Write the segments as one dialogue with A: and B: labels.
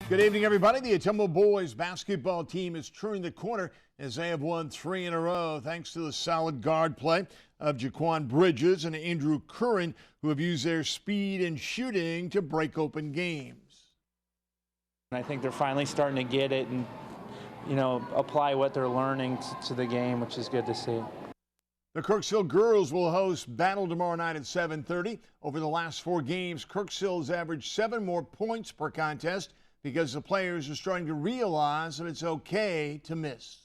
A: Good evening, everybody. The Ottumwa boys basketball team is turning the corner as they have won 3 in a row thanks to the solid guard play of Jaquan Bridges and Andrew Curran, who have used their speed and shooting to break open games.
B: I think they're finally starting to get it and, apply what they're learning to the game, which is good to see.
A: The Kirksville girls will host Battle tomorrow night at 7:30. Over the last 4 games, Kirksville has averaged 7 more points per contest because the players are starting to realize that it's okay to miss.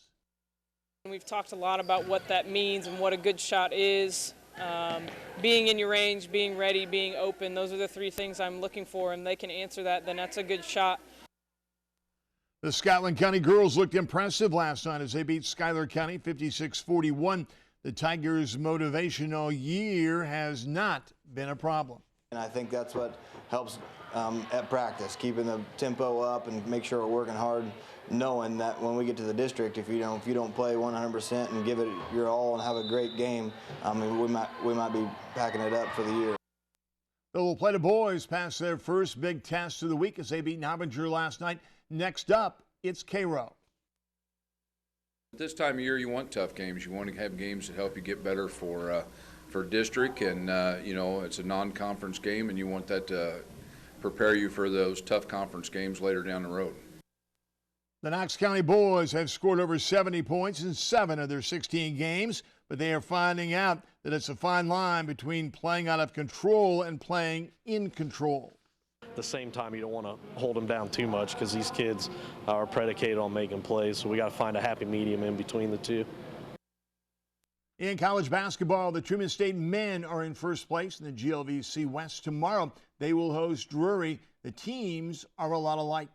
C: We've talked a lot about what that means and what a good shot is. Being in your range, being ready, being open, those are the 3 things I'm looking for, and they can answer that, then that's a good shot.
A: The Scotland County girls looked impressive last night as they beat Schuyler County 56-41. The Tigers' motivation all year has not been a problem.
D: And I think that's what helps at practice, keeping the tempo up and make sure we're working hard, knowing that when we get to the district, if you don't play 100% and give it your all and have a great game, we might be packing it up for the year.
A: The Little Plata boys passed their first big test of the week as they beat Novinger last night. Next up, it's Cairo.
E: At this time of year, you want tough games. You want to have games that help you get better for district, and it's a non-conference game, and you want that to prepare you for those tough conference games later down the road.
A: The Knox County boys have scored over 70 points in 7 of their 16 games, but they are finding out that it's a fine line between playing out of control and playing in control.
F: At the same time, you don't want to hold them down too much because these kids are predicated on making plays, so we got to find a happy medium in between the two.
A: In college basketball, the Truman State men are in first place in the GLVC West. Tomorrow, they will host Drury. The teams are a lot alike.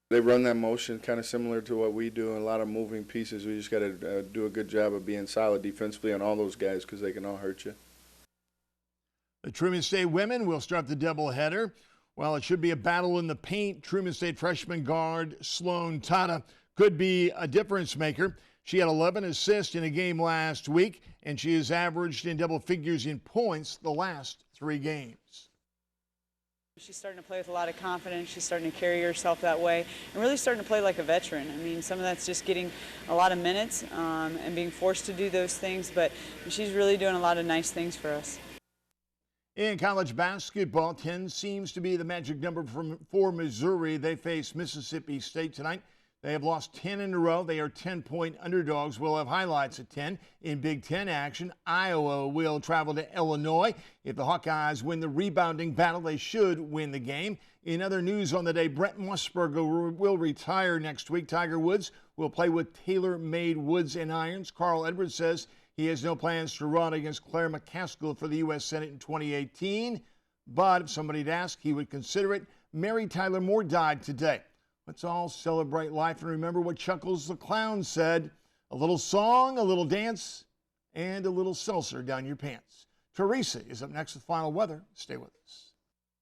G: They run that motion kind of similar to what we do, and a lot of moving pieces. We just got to do a good job of being solid defensively on all those guys because they can all hurt you.
A: The Truman State women will start the doubleheader. Well, it should be a battle in the paint. Truman State freshman guard Sloan Tata could be a difference maker. She had 11 assists in a game last week, and she has averaged in double figures in points the last 3 games.
H: She's starting to play with a lot of confidence. She's starting to carry herself that way and really starting to play like a veteran. I mean, some of that's just getting a lot of minutes and being forced to do those things, but she's really doing a lot of nice things for us.
A: In college basketball, 10 seems to be the magic number for Missouri. They face Mississippi State tonight. They have lost 10 in a row. They are 10-point underdogs. We'll have highlights at 10. In Big Ten action, Iowa will travel to Illinois. If the Hawkeyes win the rebounding battle, they should win the game. In other news on the day, Brent Musburger will retire next week. Tiger Woods will play with tailor-made woods and irons. Carl Edwards says he has no plans to run against Claire McCaskill for the U.S. Senate in 2018. But if somebody'd ask, he would consider it. Mary Tyler Moore died today. Let's all celebrate life and remember what Chuckles the Clown said. A little song, a little dance, and a little seltzer down your pants. Teresa is up next with final weather. Stay with us.